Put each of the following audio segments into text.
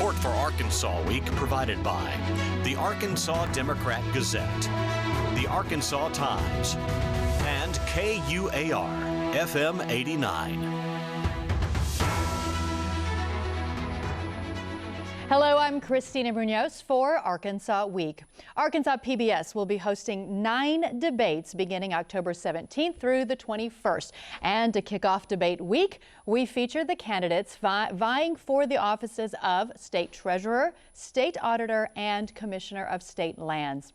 Support for Arkansas Week provided by the Arkansas Democrat Gazette, the Arkansas Times, and KUAR FM 89. Hello, I'm Christina Munoz for Arkansas Week. Arkansas PBS will be hosting 9 debates beginning October 17th through the 21st. And to kick off debate week, we feature the candidates vying for the offices of State Treasurer, State Auditor, and Commissioner of State Lands.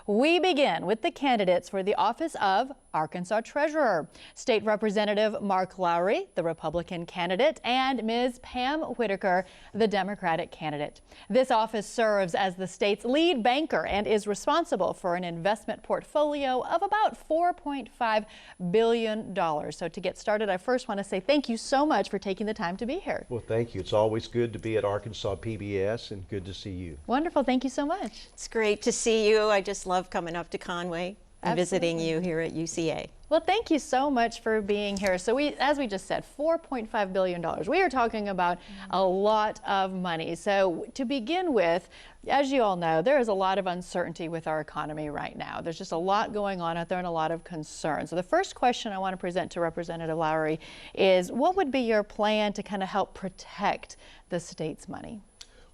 We begin with the candidates for the office of Arkansas Treasurer. State Representative Mark Lowery, the Republican candidate, and Ms. Pam Whitaker, the Democratic candidate. This office serves as the state's lead banker and is responsible for an investment portfolio of about $4.5 billion. So to get started, I first want to say thank you so much for taking the time to be here. Well, thank you. It's always good to be at Arkansas PBS and good to see you. Wonderful. Thank you so much. It's great to see you. I just love coming up to Conway and visiting you here at UCA. Well, thank you so much for being here. So as we just said, $4.5 billion. We are talking about a lot of money. So to begin with, as you all know, there is a lot of uncertainty with our economy right now. There's just a lot going on out there and a lot of concern. So the first question I want to present to Representative Lowery is, what would be your plan to kind of help protect the state's money?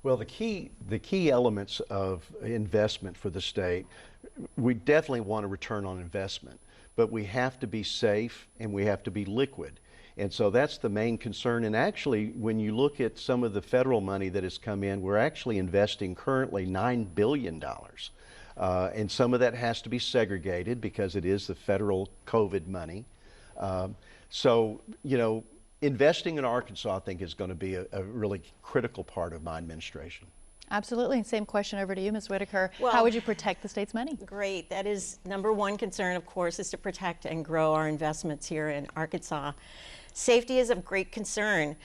Well, the key elements of investment for the state, we definitely want a return on investment, but we have to be safe and we have to be liquid. And so that's the main concern. And actually, when you look at some of the federal money that has come in, we're actually investing currently $9 billion. And some of that has to be segregated because it is the federal COVID money. So, you know, investing in Arkansas, I think, is going to be a really critical part of my administration. Absolutely. And same question over to you, Ms. Whitaker. Well, how would you protect the state's money? Great. That is number one concern, of course, is to protect and grow our investments here in Arkansas. Safety is of great concern.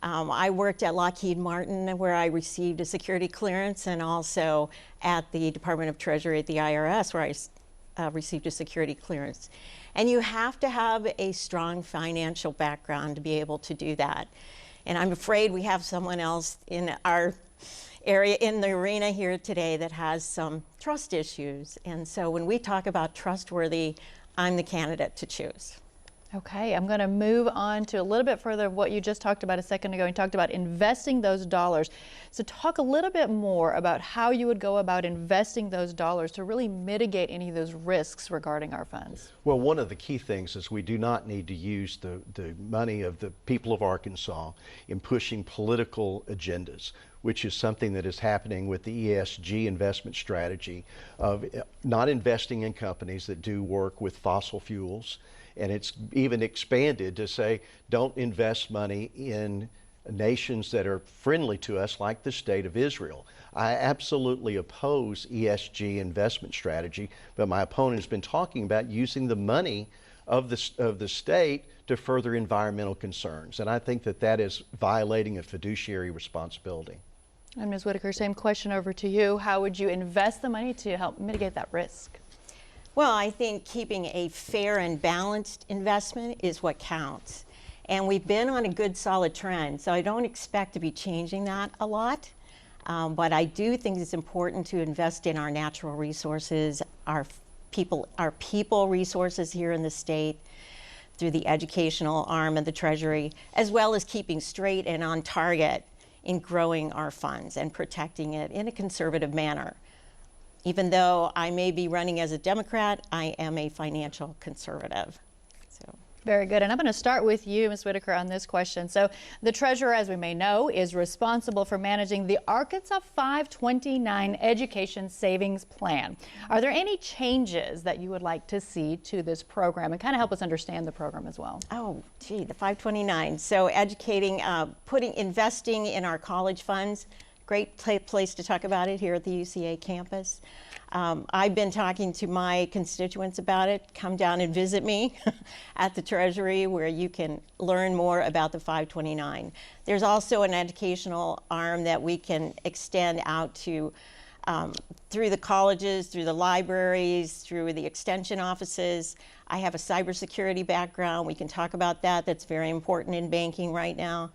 I worked at Lockheed Martin, where I received a security clearance, and also at the Department of Treasury at the IRS, where I received a security clearance. And you have to have a strong financial background to be able to do that. And I'm afraid we have someone else in our area, in the arena here today, that has some trust issues. And so when we talk about trustworthy, I'm the candidate to choose. Okay, I'm going to move on to a little bit further of what you just talked about a second ago. You talked about investing those dollars. So talk a little bit more about how you would go about investing those dollars to really mitigate any of those risks regarding our funds. Well, one of the key things is we do not need to use the money of the people of Arkansas in pushing political agendas, which is something that is happening with the ESG investment strategy of not investing in companies that do work with fossil fuels. And it's even expanded to say, don't invest money in nations that are friendly to us, like the state of Israel. I absolutely oppose ESG investment strategy, but my opponent has been talking about using the money of the state to further environmental concerns. And I think that that is violating a fiduciary responsibility. And Ms. Whitaker, same question over to you. How would you invest the money to help mitigate that risk? Well, I think keeping a fair and balanced investment is what counts. And we've been on a good, solid trend, so I don't expect to be changing that a lot. But I do think it's important to invest in our natural resources, our people resources here in the state, through the educational arm of the Treasury, as well as keeping straight and on target in growing our funds and protecting it in a conservative manner. Even though I may be running as a Democrat, I am a financial conservative. So. Very good. And I'm going to start with you, Ms. Whitaker, on this question. So the treasurer, as we may know, is responsible for managing the Arkansas 529 Education Savings Plan. Are there any changes that you would like to see to this program, and kind of help us understand the program as well? Oh, gee, the 529. So educating, investing in our college funds. Great place to talk about it here at the UCA campus. I've been talking to my constituents about it. Come down and visit me at the Treasury, where you can learn more about the 529. There's also an educational arm that we can extend out to through the colleges, through the libraries, through the extension offices. I have a cybersecurity background. We can talk about that. That's very important in banking right now.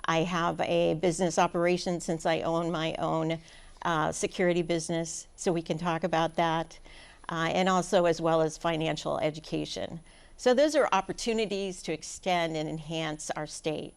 I have a business operation since I own my own security business, so we can talk about that, and also as well as financial education. So those are opportunities to extend and enhance our state.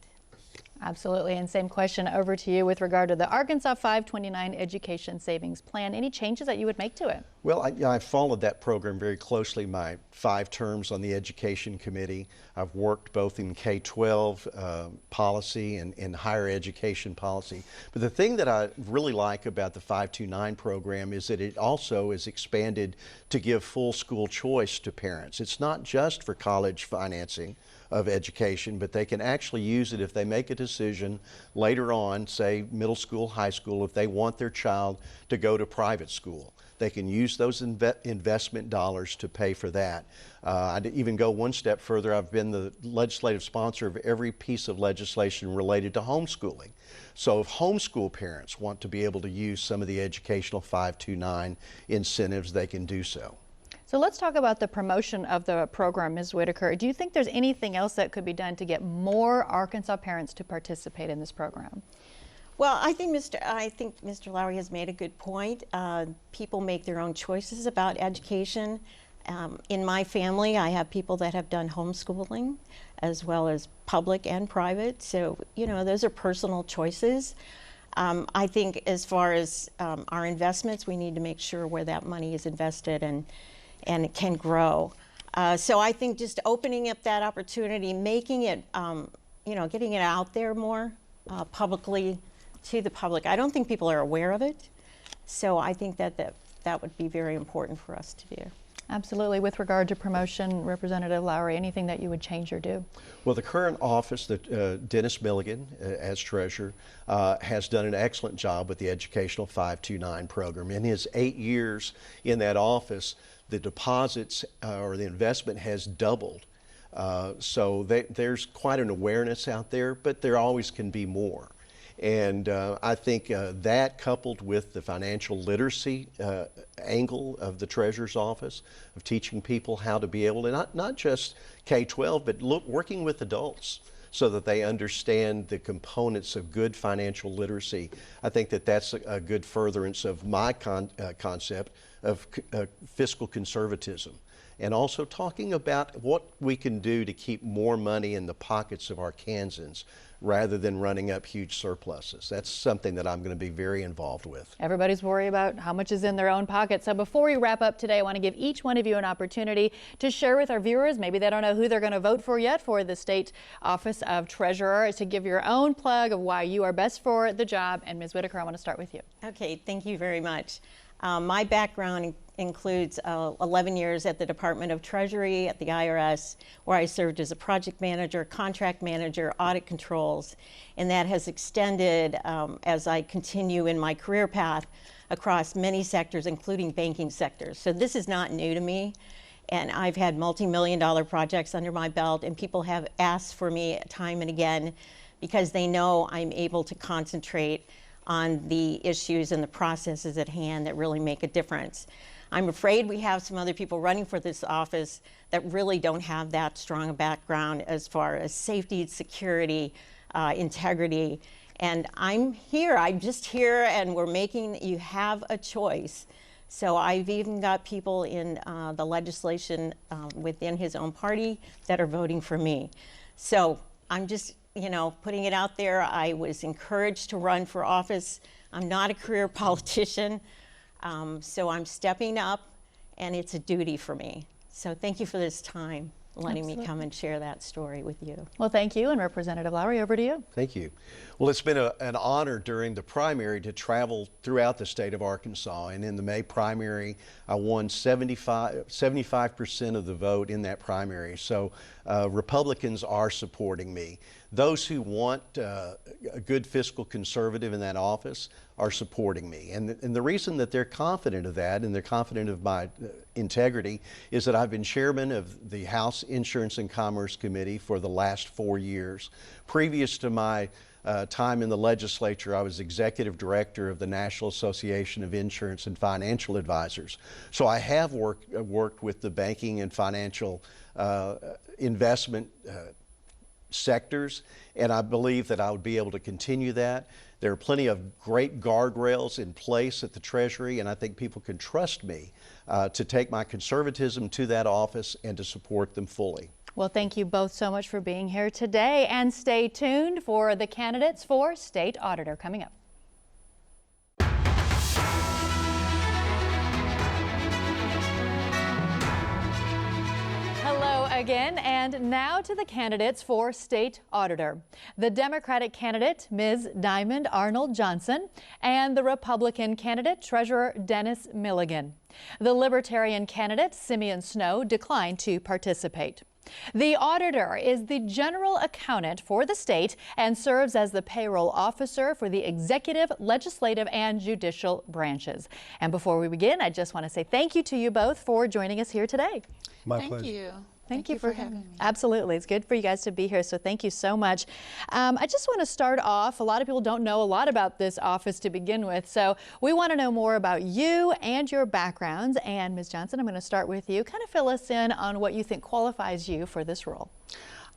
Absolutely, and same question over to you with regard to the Arkansas 529 Education Savings Plan. Any changes that you would make to it? Well, I followed that program very closely my 5 terms on the Education Committee. I've worked both in K-12 policy and in higher education policy. But the thing that I really like about the 529 program is that it also is expanded to give full school choice to parents. It's not just for college financing of education, but they can actually use it if they make a decision later on, say middle school, high school, if they want their child to go to private school. They can use those investment dollars to pay for that. I'd even go one step further. I've been the legislative sponsor of every piece of legislation related to homeschooling. So if homeschool parents want to be able to use some of the educational 529 incentives, they can do so. So let's talk about the promotion of the program, Ms. Whitaker. Do you think there's anything else that could be done to get more Arkansas parents to participate in this program? Well, I think Mr. Lowery has made a good point. People make their own choices about education. In my family, I have people that have done homeschooling as well as public and private. So, you know, those are personal choices. I think as far as our investments, we need to make sure where that money is invested and it can grow. So I think just opening up that opportunity, making it, you know, getting it out there more publicly to the public. I don't think people are aware of it. So I think that would be very important for us to do. Absolutely. With regard to promotion, Representative Lowery, anything that you would change or do? Well, the current office, Dennis Milligan, as treasurer, has done an excellent job with the Educational 529 program. In his 8 years in that office, the deposits or the investment has doubled. So there's quite an awareness out there, but there always can be more. And I think that, coupled with the financial literacy angle of the Treasurer's Office, of teaching people how to be able to, not just K-12, but working with adults so that they understand the components of good financial literacy. I think that that's a good furtherance of my concept of fiscal conservatism. And also talking about what we can do to keep more money in the pockets of Arkansans rather than running up huge surpluses. That's something that I'm going to be very involved with. Everybody's worried about how much is in their own pocket. So before we wrap up today, I want to give each one of you an opportunity to share with our viewers. Maybe they don't know who they're going to vote for yet for the State Office of Treasurer, to give your own plug of why you are best for the job. And Ms. Whitaker, I want to start with you. Okay, thank you very much. My background includes 11 years at the Department of Treasury at the IRS, where I served as a project manager, contract manager, audit controls, and that has extended as I continue in my career path across many sectors, including banking sectors. So this is not new to me, and I've had multi-million-dollar projects under my belt, and people have asked for me time and again because they know I'm able to concentrate on the issues and the processes at hand that really make a difference. I'm afraid we have some other people running for this office that really don't have that strong a background as far as safety, security, integrity. And I'm just here, and you have a choice. So I've even got people in the legislation within his own party that are voting for me. So I'm just, putting it out there. I was encouraged to run for office. I'm not a career politician, so I'm stepping up, and it's a duty for me. So thank you for this time, letting me come and share that story with you. Well, thank you, and Representative Lowery, over to you. Thank you. Well, it's been an honor during the primary to travel throughout the state of Arkansas, and in the May primary, I won 75% of the vote in that primary. So Republicans are supporting me. Those who want a good fiscal conservative in that office are supporting me. And the reason that they're confident of that, and they're confident of my integrity, is that I've been chairman of the House Insurance and Commerce Committee for the last 4 years. Previous to my time in the legislature, I was executive director of the National Association of Insurance and Financial Advisors. So I have worked with the banking and financial investment sectors, and I believe that I would be able to continue that. There are plenty of great guardrails in place at the Treasury, and I think people can trust me to take my conservatism to that office and to support them fully. Well, thank you both so much for being here today, and stay tuned for the candidates for State Auditor coming up. Hello again, and now to the candidates for State Auditor. The Democratic candidate, Ms. Diamond Arnold Johnson, and the Republican candidate, Treasurer Dennis Milligan. The Libertarian candidate, Simeon Snow, declined to participate. The auditor is the general accountant for the state and serves as the payroll officer for the executive, legislative, and judicial branches. And before we begin, I just want to say thank you to you both for joining us here today. My pleasure. Thank you for having me. Absolutely. It's good for you guys to be here, so thank you so much. I just want to start off, a lot of people don't know a lot about this office to begin with, so we want to know more about you and your backgrounds. And Ms. Johnson, I'm going to start with you. Kind of fill us in on what you think qualifies you for this role.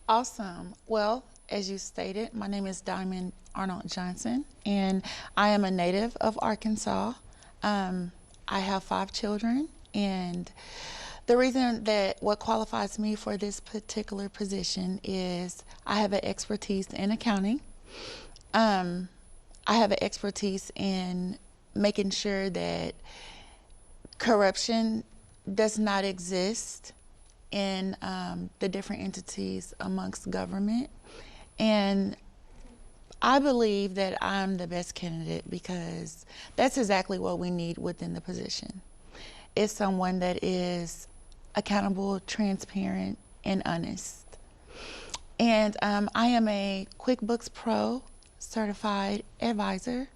Awesome. Well, as you stated, my name is Diamond Arnold Johnson, and I am a native of Arkansas. I have 5 children, and the reason that what qualifies me for this particular position is I have an expertise in accounting. I have an expertise in making sure that corruption does not exist in the different entities amongst government. And I believe that I'm the best candidate because that's exactly what we need within the position. It's someone that is accountable, transparent, and honest. And I am a QuickBooks Pro certified advisor.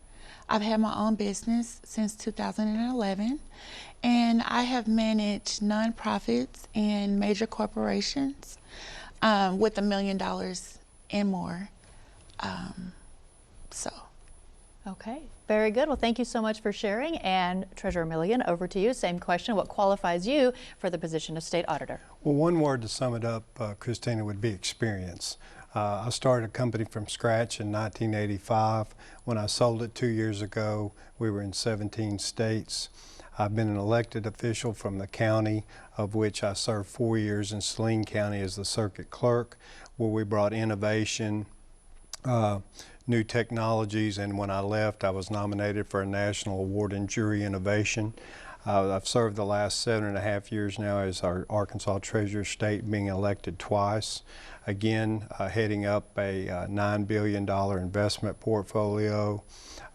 I've had my own business since 2011, and I have managed nonprofits and major corporations with $1 million and more. Okay, very good. Well, thank you so much for sharing. And Treasurer Milligan, over to you. Same question. What qualifies you for the position of State Auditor? Well, one word to sum it up, Christina, would be experience. I started a company from scratch in 1985. When I sold it 2 years ago, we were in 17 states. I've been an elected official from the county, of which I served 4 years in Saline County as the circuit clerk, where we brought innovation, new technologies, and when I left, I was nominated for a national award in jury innovation. I've served the last 7.5 years now as our Arkansas Treasurer State, being elected twice. Again, heading up a $9 billion investment portfolio.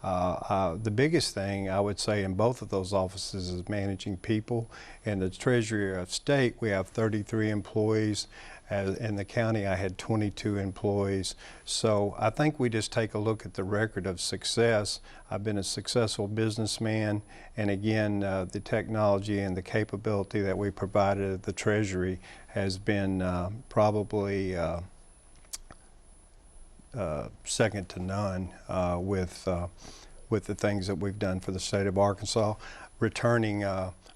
The biggest thing I would say in both of those offices is managing people. In the Treasury of State, we have 33 employees. In the county, I had 22 employees. So I think we just take a look at the record of success. I've been a successful businessman, and again, the technology and the capability that we provided at the Treasury has been probably second to none with the things that we've done for the state of Arkansas, returning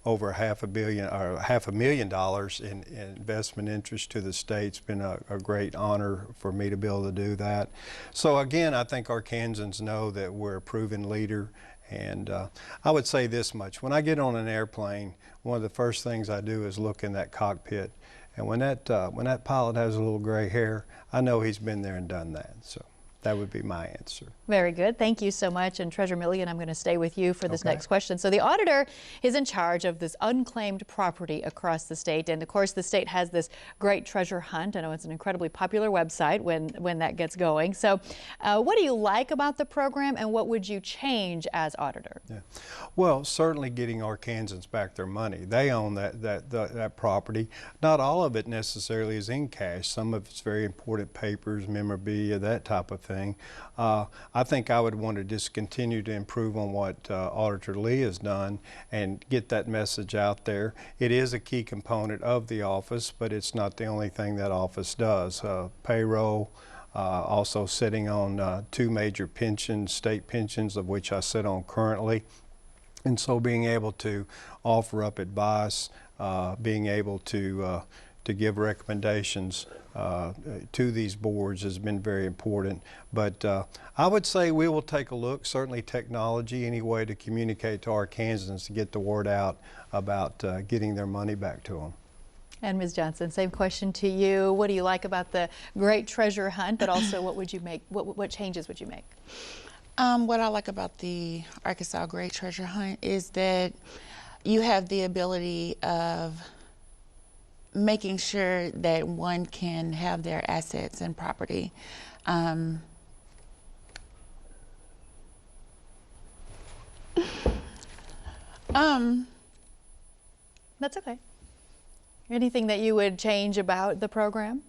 over $500,000 in investment interest to the state. It's been a great honor for me to be able to do that. So again, I think Arkansans know that we're a proven leader. And I would say this much: when I get on an airplane, one of the first things I do is look in that cockpit. And when that pilot has a little gray hair, I know he's been there and done that. So that would be my answer. Very good. Thank you so much. And Treasurer Milligan, I'm going to stay with you for this next question. So the auditor is in charge of this unclaimed property across the state. And of course, the state has this great treasure hunt. I know it's an incredibly popular website when that gets going. So what do you like about the program, and what would you change as auditor? Yeah. Well, certainly getting Arkansans back their money. They own that property. Not all of it necessarily is in cash. Some of it's very important papers, memorabilia, that type of thing. I think I would want to just continue to improve on what Auditor Lee has done and get that message out there. It is a key component of the office, but it's not the only thing that office does. Payroll, also sitting on 2 major pensions, state pensions, of which I sit on currently. And so being able to offer up advice, being able to give recommendations to these boards has been very important. But I would say we will take a look, certainly technology, any way to communicate to Arkansans to get the word out about getting their money back to them. And Ms. Johnson, same question to you. What do you like about the great treasure hunt, but also what would you make, what changes would you make? What I like about the Arkansas Great Treasure Hunt is that you have the ability of making sure that one can have their assets and property. That's okay. Anything that you would change about the program?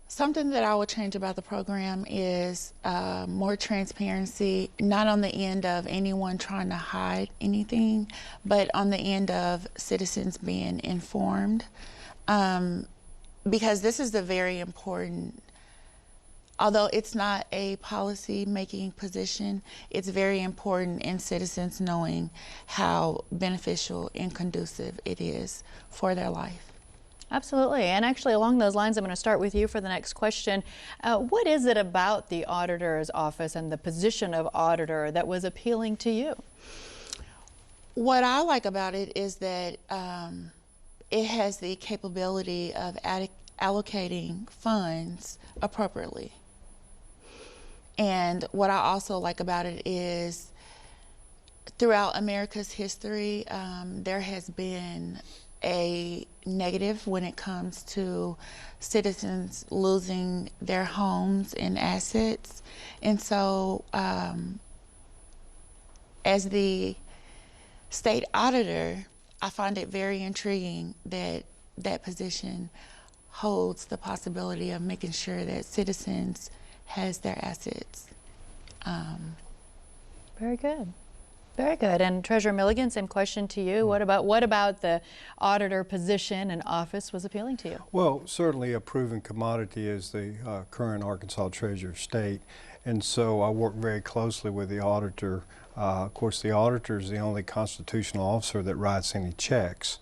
Something that I would change about the program is more transparency, not on the end of anyone trying to hide anything, but on the end of citizens being informed. Because this is a very important, although it's not a policy-making position, it's very important in citizens knowing how beneficial and conducive it is for their life. Absolutely. And actually, along those lines, I'm going to start with you for the next question. What is it about the auditor's office and the position of auditor that was appealing to you? What I like about it is that it has the capability of allocating funds appropriately. And what I also like about it is throughout America's history, there has been a negative when it comes to citizens losing their homes and assets. And so as the state auditor, I find it very intriguing that that position holds the possibility of making sure that citizens has their assets. Very good. Very good. And Treasurer Milligan, same question to you. What about the auditor position and office was appealing to you? Well, certainly a proven commodity is the current Arkansas Treasurer of State. And so I work very closely with the auditor. Of course, the auditor is the only constitutional officer that writes any checks.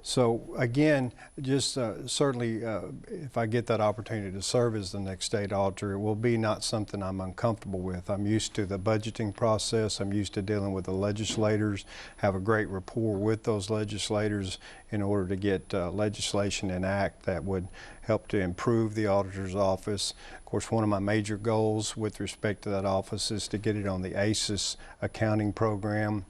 So again, just certainly if I get that opportunity to serve as the next state auditor, it will be not something I'm uncomfortable with. I'm used to the budgeting process. I'm used to dealing with the legislators, have a great rapport with those legislators in order to get legislation and act that would help to improve the auditor's office. Of course, one of my major goals with respect to that office is to get it on the ACES accounting program.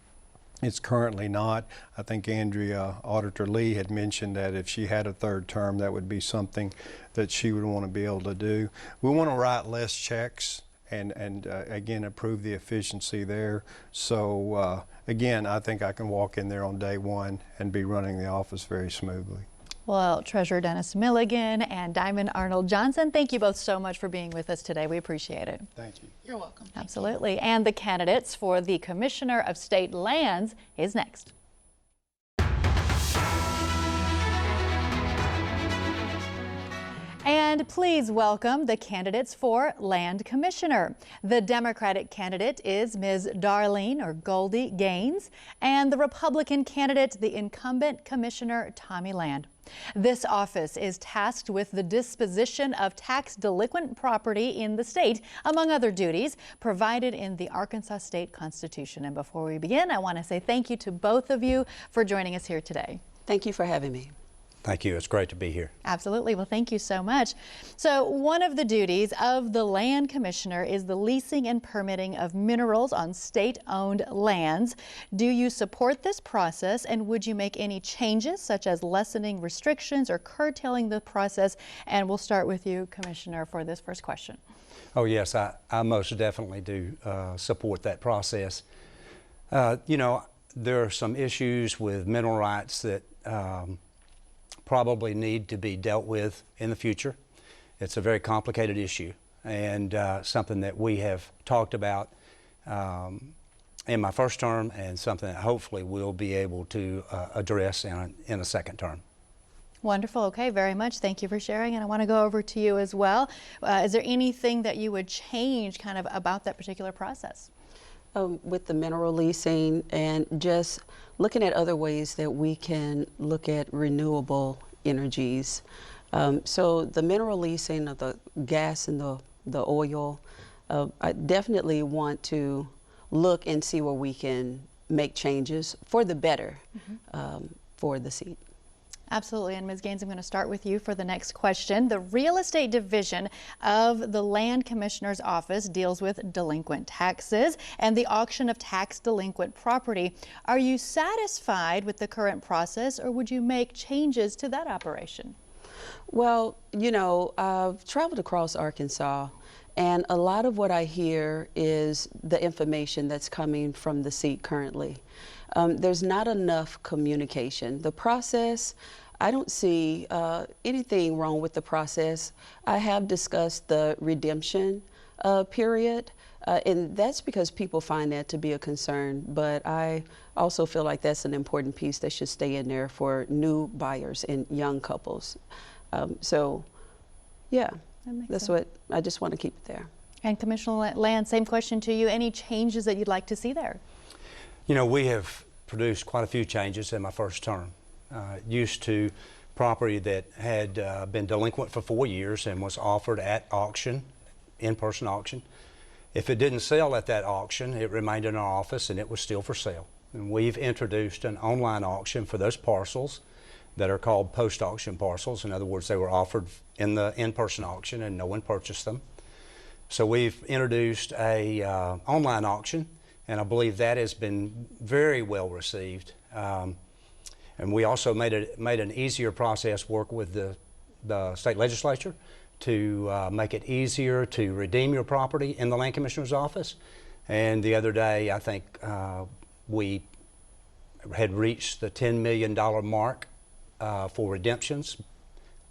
It's currently not. I think Andrea, Auditor Lee, had mentioned that if she had a third term, that would be something that she would want to be able to do. We want to write less checks and again, improve the efficiency there. So again, I think I can walk in there on day one and be running the office very smoothly. Well, Treasurer Dennis Milligan and Diamond Arnold Johnson, thank you both so much for being with us today. We appreciate it. Thank you. You're welcome. Absolutely. You. And the candidates for the Commissioner of State Lands is next. And please welcome the candidates for Land Commissioner. The Democratic candidate is Ms. Darlene or Goldi Gaines, and the Republican candidate, the incumbent Commissioner Tommy Land. This office is tasked with the disposition of tax delinquent property in the state, among other duties provided in the Arkansas State Constitution. And before we begin, I want to say thank you to both of you for joining us here today. Thank you for having me. Thank you. It's great to be here. Absolutely. Well, thank you so much. So one of the duties of the Land Commissioner is the leasing and permitting of minerals on state-owned lands. Do you support this process, and would you make any changes such as lessening restrictions or curtailing the process? And we'll start with you, Commissioner, for this first question. Oh yes, I most definitely do support that process. You know, there are some issues with mineral rights that probably need to be dealt with in the future. It's a very complicated issue and something that we have talked about in my first term and something that hopefully we'll be able to address in a second term. Wonderful. Okay, very much. Thank you for sharing. And I want to go over to you as well. Is there anything that you would change kind of about that particular process? With the mineral leasing and just looking at other ways that we can look at renewable energies. So the mineral leasing of the gas and the oil, I definitely want to look and see where we can make changes for the better for the seat. Absolutely. And Ms. Gaines, I'm going to start with you for the next question. The Real Estate Division of the Land Commissioner's Office deals with delinquent taxes and the auction of tax delinquent property. Are you satisfied with the current process, or would you make changes to that operation? Well, you know, I've traveled across Arkansas, and a lot of what I hear is the information that's coming from the seat currently. There's not enough communication. The process, I don't see anything wrong with the process. I have discussed the redemption period, and that's because people find that to be a concern, but I also feel like that's an important piece that should stay in there for new buyers and young couples. So, yeah, that's what I just want to keep it there. And Commissioner Land, same question to you. Any changes that you'd like to see there? You know, we have produced quite a few changes in my first term. Used to property that had been delinquent for 4 years and was offered at auction, in-person auction. If it didn't sell at that auction, it remained in our office and it was still for sale. And we've introduced an online auction for those parcels that are called post-auction parcels. In other words, they were offered in the in-person auction and no one purchased them. So we've introduced a online auction, and I believe that has been very well received. And we also made an easier process, work with the state legislature to make it easier to redeem your property in the Land Commissioner's office. And the other day, I think we had reached the $10 million mark for redemptions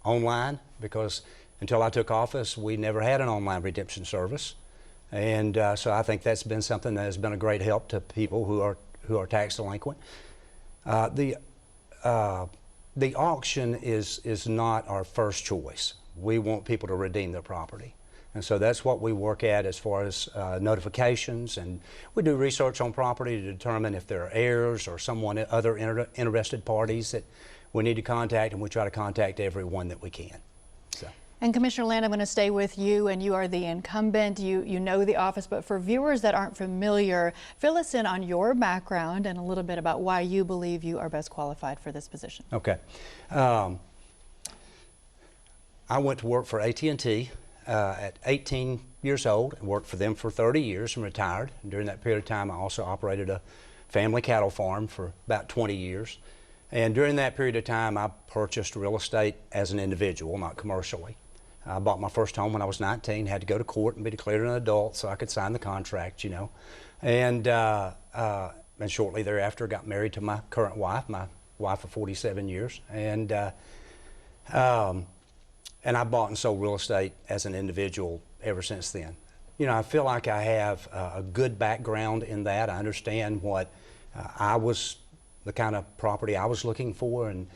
online, because until I took office, we never had an online redemption service. And so I think that's been something that has been a great help to people who are tax delinquent. The auction is not our first choice. We want people to redeem their property. And so that's what we work at as far as notifications, and we do research on property to determine if there are heirs or other interested parties that we need to contact, and we try to contact everyone that we can. So. And Commissioner Land, I'm going to stay with you, and you are the incumbent. You know the office, but for viewers that aren't familiar, fill us in on your background and a little bit about why you believe you are best qualified for this position. Okay. I went to work for AT&T at 18 years old and worked for them for 30 years and retired. And during that period of time, I also operated a family cattle farm for about 20 years. And during that period of time, I purchased real estate as an individual, not commercially. I bought my first home when I was 19, had to go to court and be declared an adult so I could sign the contract, you know. And shortly thereafter, got married to my current wife, of 47 years. And I bought and sold real estate as an individual ever since then. You know, I feel like I have a good background in that. I understand what the kind of property I was looking for, and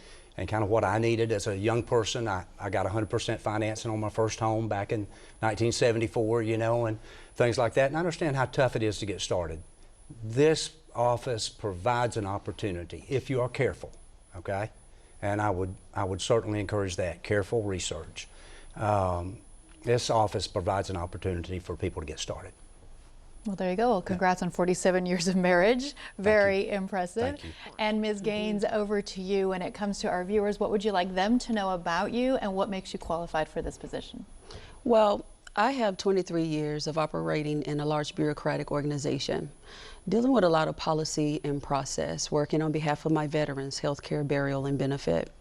kind of what I needed as a young person. I got 100% financing on my first home back in 1974, you know, and things like that. And I understand how tough it is to get started. This office provides an opportunity if you are careful, okay? And I would certainly encourage that, careful research. This office provides an opportunity for people to get started. Well, there you go. Well, congrats on 47 years of marriage. Very impressive. Thank you. And Ms. Gaines, over to you. When it comes to our viewers, what would you like them to know about you, and what makes you qualified for this position? Well, I have 23 years of operating in a large bureaucratic organization, dealing with a lot of policy and process, working on behalf of my veterans, healthcare, burial, and benefit.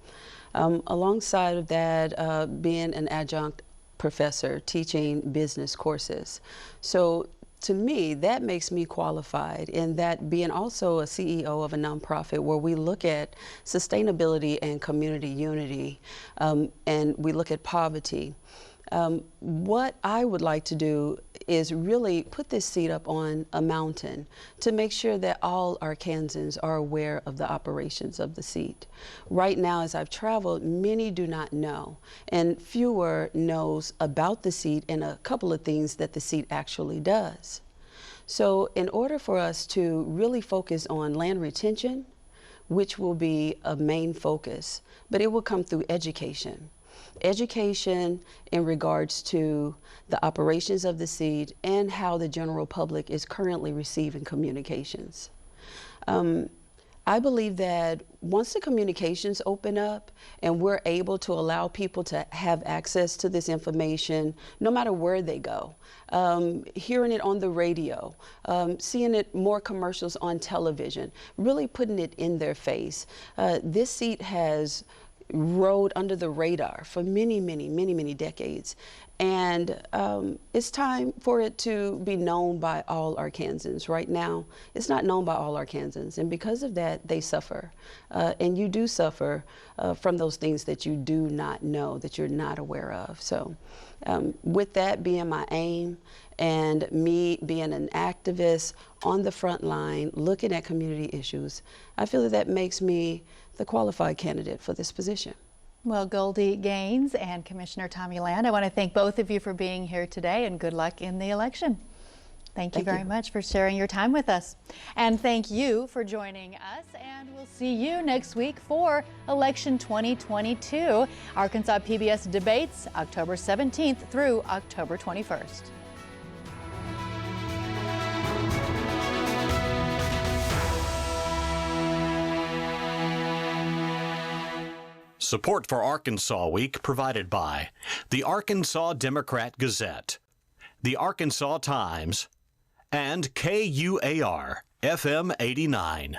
Alongside of that, being an adjunct professor, teaching business courses. So to me, that makes me qualified, in that being also a CEO of a nonprofit where we look at sustainability and community unity, and we look at poverty. What I would like to do is really put this seat up on a mountain to make sure that all Arkansans are aware of the operations of the seat. Right now, as I've traveled, many do not know, and fewer knows about the seat and a couple of things that the seat actually does. So in order for us to really focus on land retention, which will be a main focus, but it will come through education. Education in regards to the operations of the seat and how the general public is currently receiving communications. I believe that once the communications open up and we're able to allow people to have access to this information, no matter where they go, hearing it on the radio, seeing it more commercials on television, really putting it in their face. This seat has rode under the radar for many decades. And it's time for it to be known by all Arkansans. Right now, it's not known by all Arkansans. And because of that, they suffer. And you do suffer from those things that you do not know, that you're not aware of. So with that being my aim, and me being an activist on the front line, looking at community issues, I feel that makes me the qualified candidate for this position. Well, Goldi Gaines and Commissioner Tommy Land, I want to thank both of you for being here today, and good luck in the election. Thank you very much for sharing your time with us. And thank you for joining us, and we'll see you next week for Election 2022. Arkansas PBS debates October 17th through October 21st. Support for Arkansas Week provided by the Arkansas Democrat Gazette, the Arkansas Times, and KUAR FM 89.